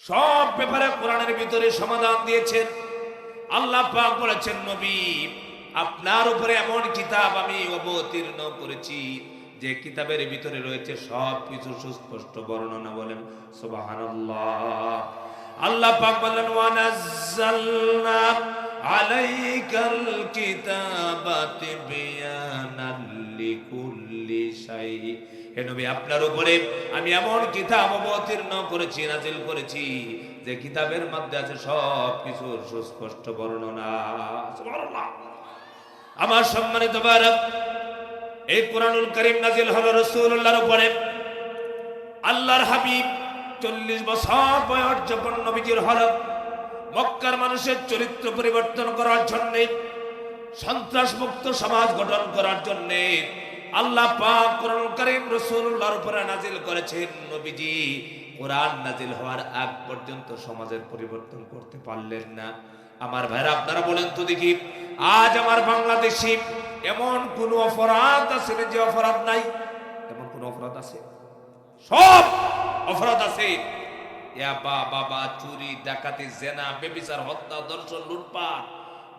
সব ব্যাপারে কোরআনের ভিতরে সমাধান দিয়েছেন। আল্লাহ পাক বলেছেন, নবী আপনার উপরে এমন কিতাব আমি অবতীর্ণ করেছি যে কিতাবের ভিতরে রয়েছে সব কিছু সুস্পষ্ট বর্ণনা। বলেন সুবহানাল্লাহ। আল্লাহ পাক বলেন, ওয়ানাজ্জালনা আলাইকাল কিতাবা তিবয়ানাল লিকুল্লি শাই। হে নবী আপনার উপরে আমি এমন কিতাব অবতীর্ণ করেছি, নাজিল করেছি যে কিতাবের মধ্যে আছে সব কিছুর সুস্পষ্ট বর্ণনা। সুবহানাল্লাহ। আমার সম্মানিত ভাইরা, এই কোরআনুল কারীম নাজিল হলো রাসূলুল্লাহর উপরে। আল্লাহর হাবিব 40 বছর বয়স যখন নবীজির হলো, মক্কার মানুষের চরিত্র পরিবর্তন করার জন্য, সন্ত্রাস মুক্ত সমাজ গঠন করার জন্য আল্লাহ পাক কোরআনুল কারীম রাসূলুল্লাহর উপরে নাজিল করেছেন। নবীজি কোরআন নাজিল হওয়ার আগ পর্যন্ত সমাজের পরিবর্তন করতে পারলেন না। আমার ভাইরা আপনারা বলেন তো দেখি, আজ আমার বাংলাদেশে এমন কোন অপরাধ আছে যে অপরাধ নাই? এমন কোন অপরাধ আছে? সব অপরাধ আছে। ইয়াবা, বাবা, চুরি, ডাকাতি, জেনা, ব্যভিচার, হত্যা, ধর্ষণ, লুটপাট,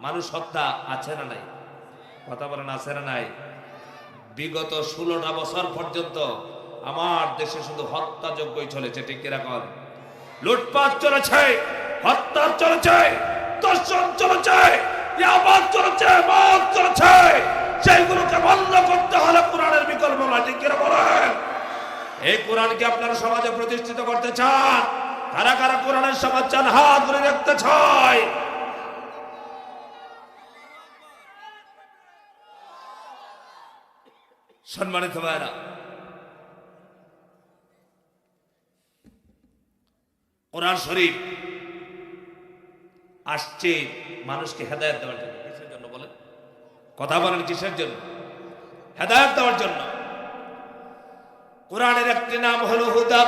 মানুষ হত্যা আছে না নাই? কথা বলেন আছে না নাই? বিগত 16টা বছর পর্যন্ত আমার দেশে শুধু হত্যাযজ্ঞই চলেছে, ঠিক কিরকম? লুটপাট চলেছে, হত্যা চলেছে, দর্শন চলেছে, ইয়াবা চলেছে, মদ চলেছে। সেইগুলোকে বন্ধ করতে হলে কোরআনের বিকল্প নাই, ঠিক কিনা বলেন? এই কোরআনকে আপনারা সমাজে প্রতিষ্ঠিত করতে চান? কারা কারা কোরআনের সমাজ চান? হাত ধরে দেখতে চাই। সম্মানিত ভাইরা, কোরআন শরীফ আসছে মানুষকে হেদায়েত দেওয়ার জন্য। কিসের জন্য বলেন? কথা বলেন, কিসের জন্য? হেদায়েত দেওয়ার জন্য। কোরআনের একটি নাম হলো হুদা।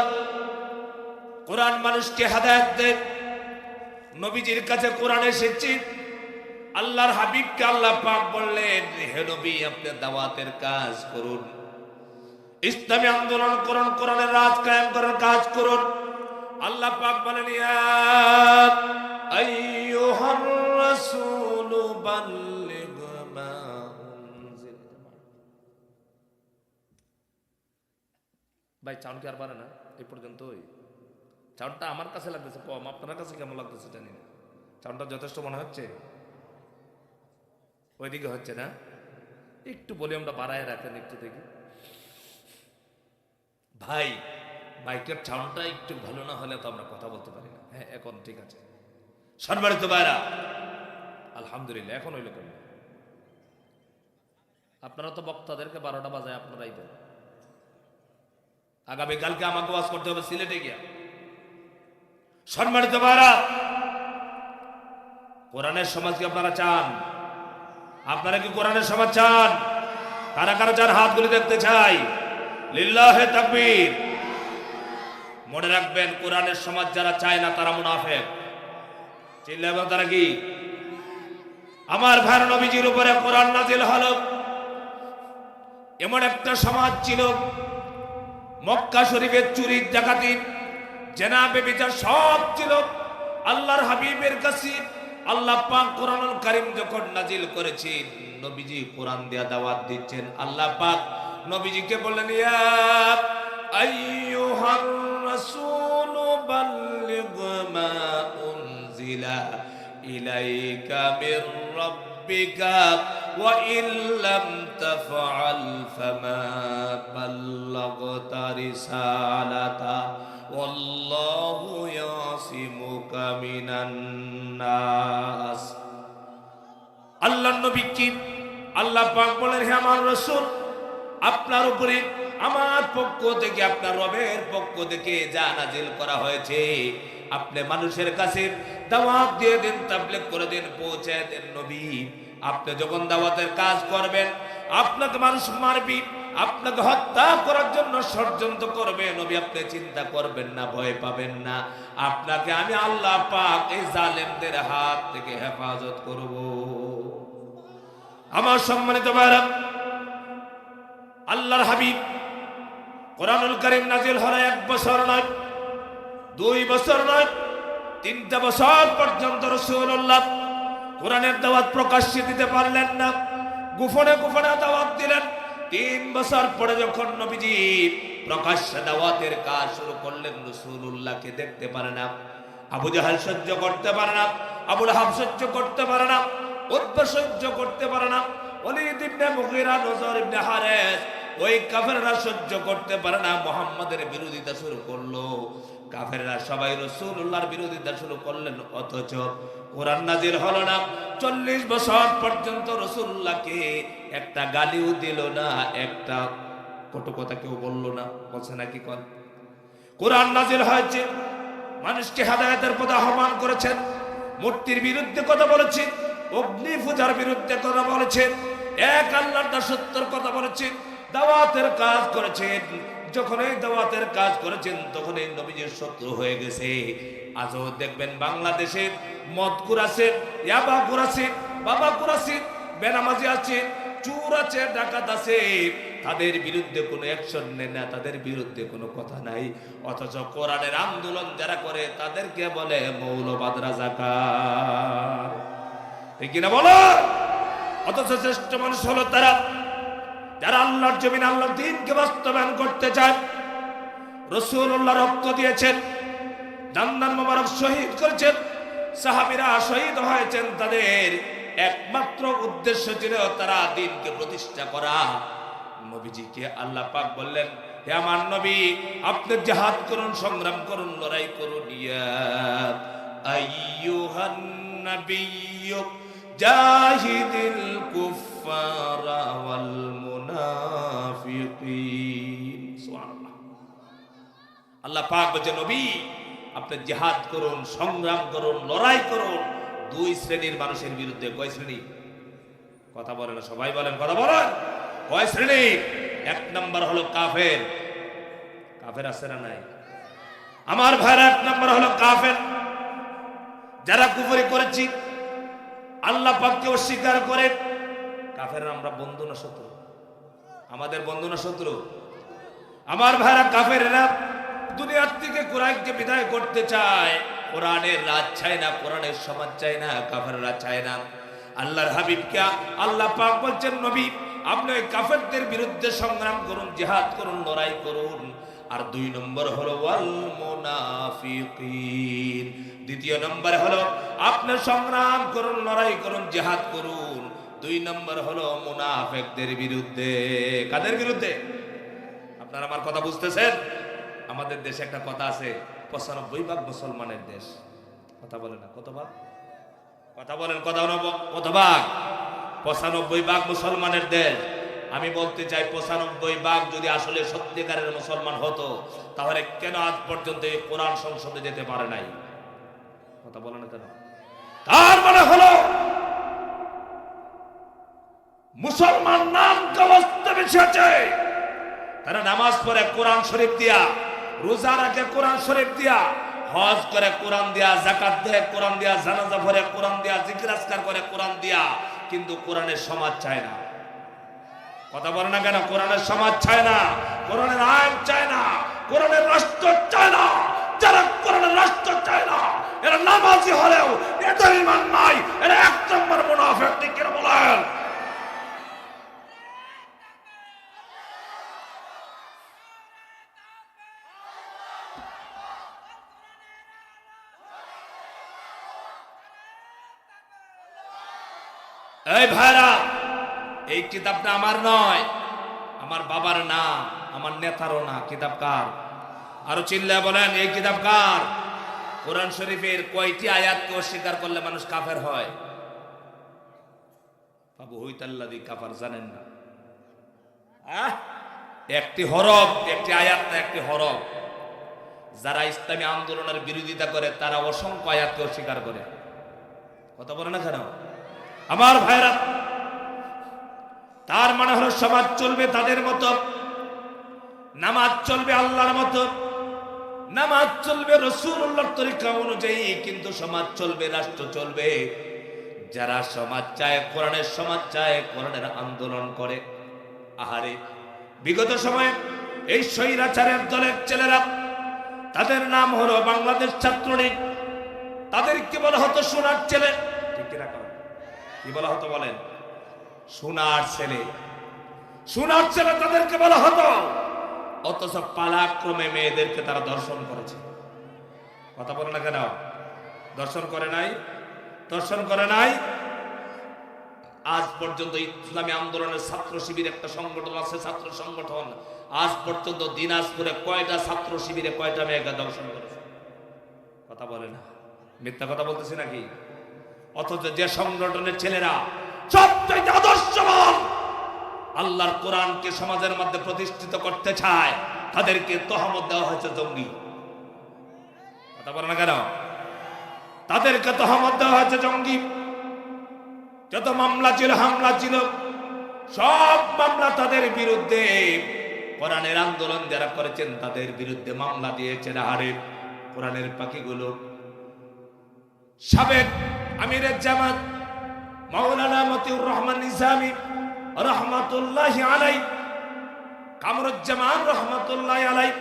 কোরআন মানুষকে হেদায়েত দেয়। নবীজির কাছে কোরআন এসেছে। আল্লাহর হাবিবকে আল্লাহ পাক বললেন, হে নবী আপনি দাওয়াতের কাজ করুন, ইসলামী আন্দোলন করুন, কোরআনের রাজ কায়েম করার কাজ করুন। আল্লাহ পাক বলেন, ইয়া আইয়ুহার রাসূল বাল্লিগ মা উনজিল। ভাই চাউন্ড কি আর পারে না? এই পর্যন্তই চাউন্ডটা আমার কাছে লাগতেছে কম, আপনার কাছে কেমন লাগতেছে জানি না। চাউন্ডটা যথেষ্ট মনে হচ্ছে? ওইদিকে হচ্ছে না? একটু ভলিউমটা বাড়ায় রাখেন একটু দেখি ভাই। মাইকের সাউন্ডটা একটু ভালো না হলে তো আমরা কথা বলতে পারি না। হ্যাঁ এখন ঠিক আছে। সম্মানিত ভাইরা, আলহামদুলিল্লাহ এখন হইল কেন? আপনারা তো বক্তাদেরকে 12টা বাজায় আপনারাই দেন। আগামীকালকে আমাকে ওয়াজ করতে হবে সিলেটে গিয়া। সম্মানিত ভাইরা, কোরআনের সমাজ কি আপনারা চান? আপনারা কি কোরআনের সমাজ চান? কারা কারা চান হাতগুলি দেখতে চাই। লিল্লাহে তাকবীর। মনে রাখবেন, কোরআনের সমাজ যারা চায় না তারা মুনাফিক। চিল্লাবেন তারা কি? আমার ভাই নবীজির উপরে কোরআন নাজিল হলো, এমন একটা সমাজ ছিল মক্কা শরীফের চুরি, ডাকাতি, জেনা, ব্যভিচার সব ছিল। আল্লাহর হাবিবের কাছে আল্লাহ পাক কোরআনুল কারীম যখন নাজিল করেছেন, নবীজি কোরআন দিয়া দাওয়াত দিচ্ছেন। আল্লাহ পাক নবীজিকে বললেন, ইয়া আইয়ুহার রাসূল বাল্লিগ মা উনজিলা ইলাইকা মির রাব্বিকা ওয়া ইল্লাম তাফআল ফামা বাল্লাগতা রিসালাতা ওয়াল্লাহু ইয়াসিমুকা মিনান নাস। আল্লাহর নবী কি আল্লাহ পাক বলেন, হে আমার রাসূল আপনার উপরে আমার পক্ষ থেকে, আপনার রবের পক্ষ থেকে যা নাজিল করা হয়েছে আপনি মানুষের কাছে দাওয়াত দিয়ে দিন, তাবলীগ করে দিন, পৌঁছায় দেন। নবী আপনি যখন দাওয়াতের কাজ করবেন, আপনাকে মানুষ মারবি, আপনাকে হত্যা করার জন্য ষড়যন্ত্র করবে, নবী আপনি চিন্তা করবেন না, ভয় পাবেন না। আপনাকে আমি আল্লাহ পাক এই জালেমদের হাত থেকে হেফাজত করব। আমার সম্মানিত ভাইরা, আল্লাহর হাবিব কোরআনুল কারীম নাজিল হলো 1 বছর নয়, 2 বছর নয় 3টা বছর পর্যন্ত রাসূলুল্লাহ কোরআনের দাওয়াত প্রকাশ্যে দিতে পারলেন না, গোপনে গোপনে দাওয়াত দিলেন। 3 বছর পরে যখন নবীজি প্রকাশ্যে দাওয়াতের কাজ শুরু করলেন, রাসূলুল্লাহকে দেখতে পারে না, আবু জাহেল সহ্য করতে পারে না, আবু লাহাব সহ্য করতে পারে না, উতবা সহ্য করতে পারে না, ওয়ালিদ ইবনে মুগীরা, নজর ইবনে হারিস, ওই কাফেররা সহ্য করতে পারে না। মুহাম্মাদের বিরোধিতা শুরু করলো, কাফেররা সবাই রাসূলুল্লাহর বিরোধিতা শুরু করলেন। অথচ কোরআন নাজিল হলো না। 40 বছর পর্যন্ত রাসূলুল্লাহকে একটা গালিও দিল না, একটা কটু কথা কেউ বললো না। বলছে নাকি কোন কোরআন নাজিল হয়েছে, মানুষকে হেদায়েতের পথে আহ্বান করেছেন, মূর্তির বিরুদ্ধে কথা বলেছেন, অগ্নি পূজার বিরুদ্ধে কথা বলেছেন, এক আল্লাহর দাসত্বের কথা বলেছেন, দাওয়াতের কাজ করেছেন। যখন এই দাওয়াতের কাজ করেছেন তখন এই নবীজির শত্রু হয়ে গেছে। আজও দেখবেন বাংলাদেশে মদকুর আছে, ইয়াবাকুর আছে, বাবাকুর আছে, বেনামাজি আছে, চোর আছে, ডাকাত আছে, তাদের বিরুদ্ধে কোনো অ্যাকশন নেয় না, তাদের বিরুদ্ধে কোনো কথা নাই। অথচ কোরআনের আন্দোলন যারা করে তাদেরকে বলে মৌলবাদ, রাজাকার, ঠিক কিনা বলো? অথচ শ্রেষ্ঠ মানুষ হলো তারা যারা আল্লাহর জমিন আল্লাহর দ্বীনকে বাস্তবায়ন করতে চায়। রাসূলুল্লাহ রক্ত দিয়েছেন, জান্নাত মোবারক শহীদ করেছেন, সাহাবীরা শহীদ হয়েছেন, তাদের একমাত্র উদ্দেশ্য ছিল তারা দ্বীনকে প্রতিষ্ঠা করা। নবীজিকে আল্লাহ পাক বললেন, হে আমার নবী, আপনি জিহাদ করুন, সংগ্রাম করুন, লড়াই করুন। ইয়া আইয়ুহান নাবিয়্যু জাহিদিল কুফারা ওয়াল মুনাফিকিন। সুবহানাল্লাহ। আল্লাহ পাক বলেন, নবী আপনি জিহাদ করুন, সংগ্রাম করুন, লড়াই করুন 2 শ্রেণীর মানুষের বিরুদ্ধে। কয় শ্রেণী? কথা বলেন না, সবাই বলেন, কথা বলেন। কয় শ্রেণী? 1 নম্বর হলো কাফের। কাফের আছে না নাই? আমার ভাইরা, 1 নম্বর হলো কাফের, যারা কুফরি করেছি, আল্লাহ পাককে অস্বীকার করে। কাফের আমরা বন্ধু না শত্রু? আমাদের বন্ধু না শত্রু? আমার ভাইরা, কাফেররা দুনিয়ার থেকে কোরআনকে বিদায় করতে চায়। কোরআনের রাজ চায় না, কোরআনের সমাজ চায় না, কাফেররা চায় না। আল্লাহর হাবিবকে আল্লাহ পাক বলছেন, নবী আপনি ওই কাফেরদের বিরুদ্ধে সংগ্রাম করুন, জিহাদ করুন, লড়াই করুন। আর 2 নম্বর হলো ওয়াল মুনাফিকিন। 2য় নম্বরে হলো আপনি সংগ্রাম করুন, লড়াই করুন, জিহাদ করুন। 2 নম্বর হলো মুনাফিকদের বিরুদ্ধে। কাদের বিরুদ্ধে? আপনারা আমার কথা বুঝতেছেন? আমাদের দেশে একটা কথা আছে, 95% মুসলমানের দেশ। কথা বলে না, কত ভাগ? কথা বলেন, কত ভাগ? 95% মুসলমানের দেশ। আমি বলতে চাই 95% যদি আসলে সত্যিকারের মুসলমান হতো, তাহলে কেন আজ পর্যন্ত এই কোরআন সংসদে যেতে পারে নাই? কথা বলে না কেন? তার মানে হলো মুসলমান নাম কাগজে বেশি আছে। তারা নামাজ পড়ে কোরআন শরীফ দিয়া, রোজা রাখে কোরআন শরীফ দিয়া, হজ করে কোরআন দিয়া, যাকাত দেয় কোরআন দিয়া, জানাজা পড়ে কোরআন দিয়া, জিকির আজকার করে কোরআন দিয়া, কিন্তু কোরআনের সমাজ চায় না। কথা বলে না কেন? কোরআনের সমাজ চায় না, কোরআনের আইন চায় না, কোরআনের রাষ্ট্র চায় না। যারা কোরআনের রাষ্ট্র চায় না, এরা নামাজি হলেও এদের ঈমান নাই, এরা 1 নম্বর মুনাফিক। ঠিক কিনা বলেন? এই ভাইরা, এই কিতাবটা আমার নয়, আমার বাবার না, আমার নেতারও না। কিতাব কার? আরো চিল্লায় বলেন, এই কিতাব কার? কোরআন শরীফের কয়টি আয়াতকে অস্বীকার করলে মানুষ কাফের হয়? বাবু হইতাল্লাদি কাফার জানেন না? একটি হরফ, একটি আয়াত না, একটি হরফ। যারা ইসলামী আন্দোলনের বিরোধিতা করে তারা অসংখ্য আয়াতকে অস্বীকার করে। কথা বলে না কেন? আমার ভাইরা, তার মানে হলো সমাজ চলবে তাদের মতো, নামাজ চলবে আল্লাহর মতো, নামাজ চলবে রাসূলুল্লাহর তরিকা অনুযায়ী, কিন্তু সমাজ চলবে, রাষ্ট্র চলবে। যারা সমাজ চায়, কোরআনের সমাজ চায়, কোরআনের আন্দোলন করে। আহারে, বিগত সময়ে এই স্বৈরাচারের দলের ছেলেরা তাদের নাম হলো বাংলাদেশ ছাত্রলীগ। তাদেরকে বলা হতো সোনার ছেলে। ঠিক কিনা করেন? কি বলা হতো বলেন? সোনার ছেলে। সোনার ছেলে তাদেরকে বলা হতো। অথচ পালাক্রমে মেয়েদেরকে তারা দর্শন করেছে। কথা বলে না কেন? দর্শন করে নাই? দর্শন করে নাই? আজ পর্যন্ত ইসলামী আন্দোলনের ছাত্র শিবির একটা সংগঠন আছে, ছাত্র সংগঠন। আজ পর্যন্ত দিনাজপুরে কয়টা ছাত্র শিবিরে কয়টা মেয়েকে দর্শন করেছে? কথা বলে না, মিথ্যা কথা বলতেছি নাকি? অথচ যে সংগঠনের ছেলেরা সবচেয়ে আদর্শবান, আল্লাহর কোরআনকে সমাজের মধ্যে প্রতিষ্ঠিত করতে চায়, তাদেরকে তহমত দেওয়া হয়েছে জঙ্গি। কথা বলে না কেন? তাদেরকে তহমত দেওয়া হয়েছে জঙ্গি। যত মামলা ছিল, হামলা ছিল, সব মামলা তাদের বিরুদ্ধে। কোরআনের আন্দোলন যারা করেছেন তাদের বিরুদ্ধে মামলা দিয়েছেন। আরে কোরআনের পাখিগুলো। সাবেক আমিরের জামাত মাওলানা মতিউর রহমান নিজামী রহমাতুল্লাহি আলাইহি, কামরুজ্জামান রহমাতুল্লাহি আলাইহি,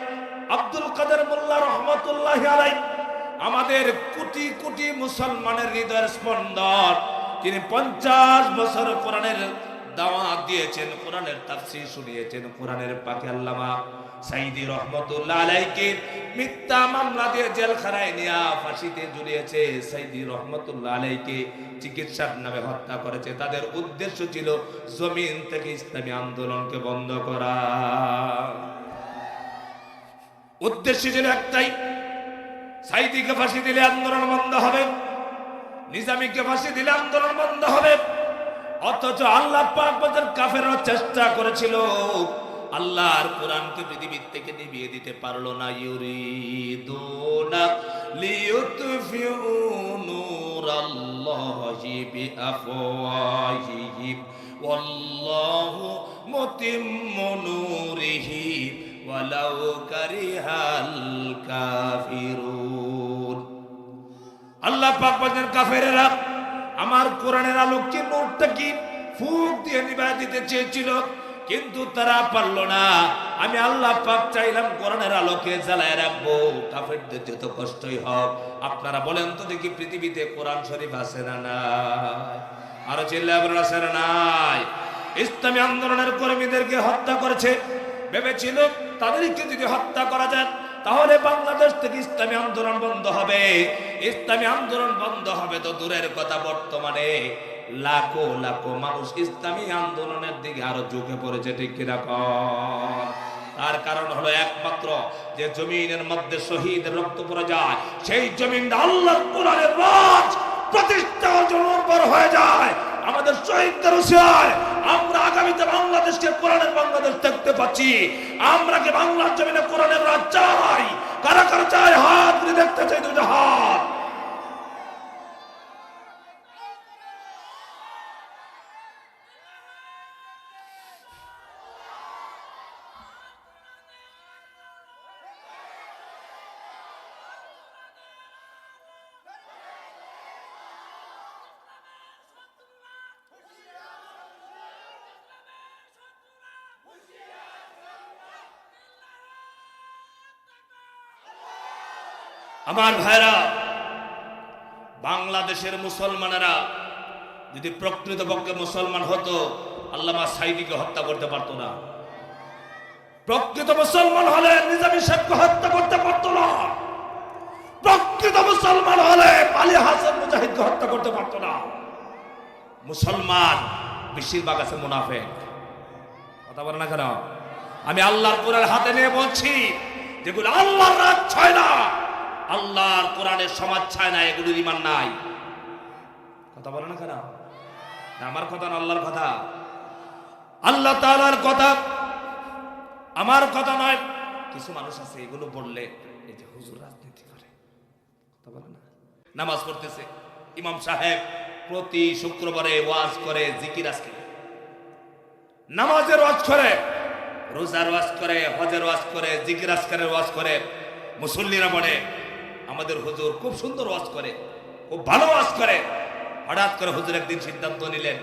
আব্দুল কাদের মোল্লা রহমাতুল্লাহি আলাইহি, আমাদের কোটি কোটি মুসলমানের হৃদয়ের স্পন্দন। তিনি 50 বছর কোরআনের দাওয়াত দিয়েছেন, কোরআনের তাফসীর শুনিয়েছেন। কোরআনের পাখি আল্লামা সাইদি রহমাতুল্লাহ আলাইহিকে মিথ্যা মামলা দিয়ে জেলখানায় নিয়ে ফাঁসিতে ঝুলিয়েছে। সাইদি রহমাতুল্লাহ আলাইহিকে চিকিৎসার নামে হত্যা করেছে। তাদের উদ্দেশ্য ছিল জমিন থেকে ইসলামী আন্দোলনকে বন্ধ করা। উদ্দেশ্য ছিল একটাই, সাইদিকে ফাঁসি দিলে আন্দোলন বন্ধ হবে, নিজামীকে ফাঁসি দিলে আন্দোলন বন্ধ হবে। অথচ আল্লাহ পাক বলেন কাফেররা চেষ্টা করেছিল, আল্লাহর কোরআনকে পৃথিবী থেকে নিভিয়ে দিতে পারলো না। ইউরিদুনা লিইউতফিউ নূরাল্লাহি বিআফওয়াহিহিম ওয়াল্লাহু মুতিম্মু নূরিহি ওয়ালাউ কারিহাল কাফিরুন। আল্লাহ পাক বলেন কাফেরেরা আমার কোরআনের আলোকে নূরটা কি ফুঁক দিয়ে নিভায় দিতে চেয়েছিল, কিন্তু তারা পারল না। আমি আল্লাহ পাক চাইলাম কোরআনের আলোকে জ্বালায় রাখবো, কাফেরদের যত কষ্টই হোক। আপনারা বলেন তো দেখি পৃথিবীতে কোরআন শরীফ আছে না নাই? আরো চিল্লায় বলেন আছে না নাই? ইসলামী আন্দোলনের কর্মীদেরকে হত্যা করেছে। ভেবেছিল তাদেরকে যদি হত্যা করা যায় তাহলে বাংলাদেশ থেকে ইসলামী আন্দোলন বন্ধ হবে। ইসলামী আন্দোলন বন্ধ হবে তো দূরের কথা, বর্তমানে লাখো লাখো মানুষ ইসলামী আন্দোলনের দিকে আরো ঝুঁকে পড়েছে। ঠিক কিনা? তার কারণ হলো একমাত্র যে জমিনের মধ্যে শহীদের রক্ত পড়ে যায়, সেই জমিনটা আল্লাহর কোরআনের রাজ প্রতিষ্ঠার জন্য উর্বর হয়ে যায়। আমাদের শহীদদের উসিলায় আমরা আগামীতে বাংলাদেশকে কোরআনের বাংলাদেশ দেখতে পাচ্ছি। আমরা কি বাংলার জমিনে কোরআনের রাজ চাই? কারা কারা চাই? হাত তুলে দেখতে চাই, দুটো হাত। আমার ভাইরা, বাংলাদেশের মুসলমানেরা যদি প্রকৃতপক্ষে মুসলমান হতো, আল্লামা সাইদিকে হত্যা করতে পারতো না। প্রকৃত মুসলমান হলে নিজামী সাহেবকে হত্যা করতে পারতো না। প্রকৃত মুসলমান হলে আলী হাসান মুজাহিদকে হত্যা করতে পারতো না। মুসলমান বেশিরভাগ আছে মুনাফিক। কথা বলে না কেন? আমি আল্লাহর কোরআন হাতে নিয়ে বলছি, যেগুলো আল্লাহর রাজ ছয় না, আল্লাহর কোরআনের সমাজ চায় না, এগুলোর ঈমান নাই। কথা বলে না কেন? আমার কথা না, আল্লাহর কথা, আল্লাহ তাআলার কথা, আমার কথা নয়। কিছু মানুষ আছে এগুলো বললে এই যে হুজুর রাজনীতি করে, কথা বলে না। নামাজ পড়তেছে, ইমাম সাহেব প্রতি শুক্রবারে ওয়াজ করে, জিকির আজকার, নামাজের ওয়াজ করে, রোজার ওয়াজ করে, হজের ওয়াজ করে, জিকির আজকারের ওয়াজ করে। মুসল্লিরা বলে আমাদের হুজুর খুব সুন্দর ওয়াজ করে, খুব ভালো ওয়াজ করে। হঠাৎ করে হুজুর একদিন সিদ্ধান্ত নিলেন,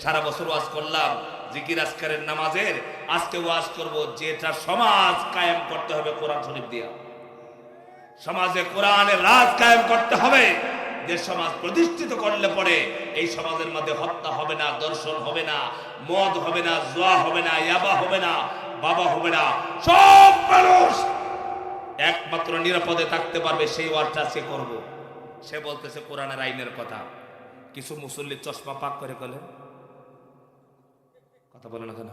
সারা বছর ওয়াজ করলাম জিকির আজকারের নামাজের, আজকে ওয়াজ করব যেটা সমাজ কায়েম করতে হবে কোরআন শরীফ দিয়া। সমাজে কোরআনের রাজ কায়েম করতে হবে। যে সমাজ প্রতিষ্ঠিত করলে পরে এই সমাজের মধ্যে হত্যা হবে না, দর্শন হবে না, মদ হবে না, জুয়া হবে না, ইয়াবা হবে না, বাবা হবে না, সব মানুষ একমাত্র নিরাপদে থাকতে পারবে, সেই ওয়ার্ডটা সে করবো। সে বলতেছে কোরআনের আইনের কথা। কিছু মুসল্লি চশমা পাক করে বলেন, কথা বলে না কেন?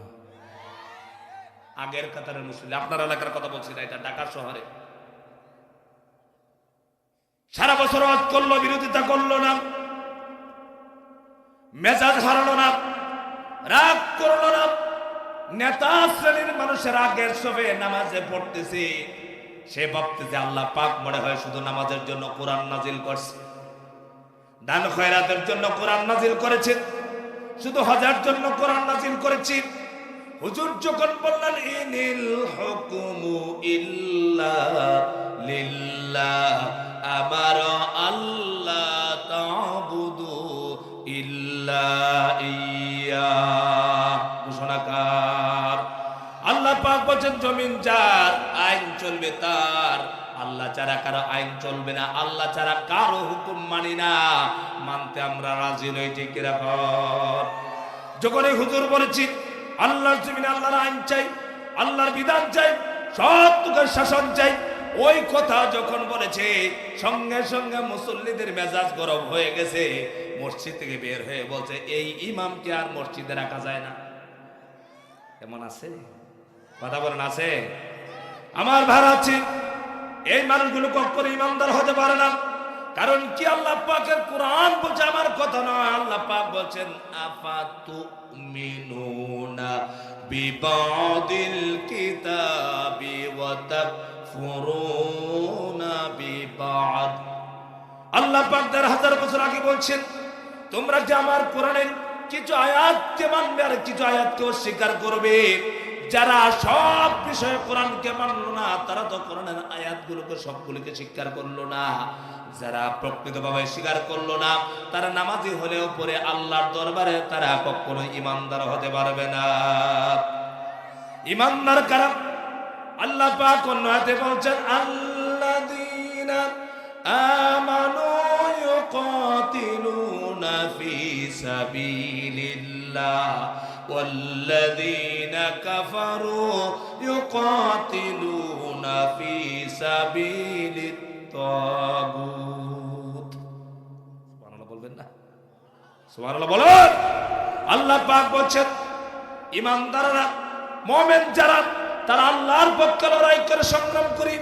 আগের কাতারের মুসল্লি, আপনার এলাকার কথা বলছি না, এটা ঢাকা শহরে। সারা বছর ওয়াজ করলো, বিরোধিতা করলো না, মেজাজ হারালো না, রাগ করলো না। নেতা শ্রেণীর মানুষের আগের সবে নামাজে পড়তেছে, সে ভাবতেছে আল্লাহ পাক মনে হয় শুধু নামাজের জন্য কোরআন নাজিল করছে, দান খয়রাতের জন্য কোরআন নাজিল করেছে, শুধু হজের জন্য কোরআন নাজিল করেছি। হুজুর যখন বললেন ইনিল হুকুমু ইল্লা লিল্লাহ, আমার আল্লাহ তা'বুদু ইল্লা ইয়া, ঘোষণাকার। আল্লাহ পাক বলেন জমিন যার, আইন চলবে তার, আল্লাহ ছাড়া কারো আইন চলবে না, আল্লাহ ছাড়া কারো হুকুম মানি না, মানতে আমরা রাজি নই। ঠিক রাখুন। যখন এই হুজুর বলেছি আল্লাহর জমিনে আল্লাহর আইন চাই, আল্লাহর বিধান চাই, সব তুকের শাসন চাই, ওই কথা যখন বলেছে সঙ্গে সঙ্গে মুসল্লিদের মেজাজ গরম হয়ে গেছে। মসজিদ থেকে বের হয়ে বলছে এই ইমামকে আর মসজিদে রাখা যায় না। এমন আছে? কথা বলেন আছে? আমার ভাড়া আছে। এই মানুষগুলো কখনো ইমানদার হতে পারে না। কারণ কি? আল্লাহ পাকের কোরআন বলছে আমার কথা নয়। আল্লাহ পাক বলছেন আফাতুমিনুনা বিবাদিল কিতাবি ওয়া তাকফুরুনা বিবাদ। আল্লাহ পাক ১,৫০০ বছর আগে বলছেন তোমরা যে আমার কোরআনের কিছু আয়াতকে মানবে আর কিছু আয়াতকে অস্বীকার করবে। যারা সব বিষয়ে কোরআনকে মানলো না তারা তো কোরআনের আয়াতগুলোকে সবগুলোকে স্বীকার করলো না। যারা প্রকৃতভাবে স্বীকার করলো না তারা নামাজি হলেও পরে আল্লাহর দরবারে তারা কখনো ইমানদার হতে পারবে না। ইমানদার কারা? আল্লাহ পাক অন্য আয়াতে বলছেন আল্লাযীনা আমানু ইউকাতিলুনা ফি সাবিলিল্লাহ ওয়াল্লাযীনা কাফারু ইউকাতিলুনা ফি সাবিলিত তাগুত। সুবহানাল্লাহ বলবেন না? সুবহানাল্লাহ বলেন। আল্লাহ পাক বলেন ঈমানদাররা, মুমিন যারা, তারা আল্লাহর পক্ষে লড়াই করে সংগ্রাম করে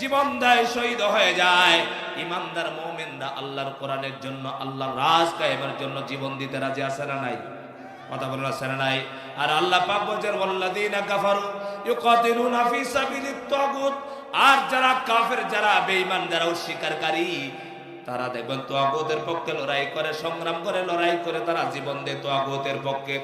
জীবন দেয়, শহীদ হয়ে যায়। ঈমানদার মুমিনরা আল্লাহর কোরআনের জন্য, আল্লাহর রাজ কায়েমের জন্য জীবন দিতে রাজি আছে না নাই? কথা বলেন আছে না নাই? আর আল্লাহ পাক বলেন ওয়াল্লাযীনা কাফারু ইউকাতিলুনা ফি সাবিলিত তাগুত। আর যারা কাফের, যারা বেঈমান, যারা অস্বীকারী, তারা দেখবেন তাগুতের পক্ষে লড়াই করে, সংগ্রাম করে, লড়াই করে তারা জীবন দেয় তাগুতের পক্ষে।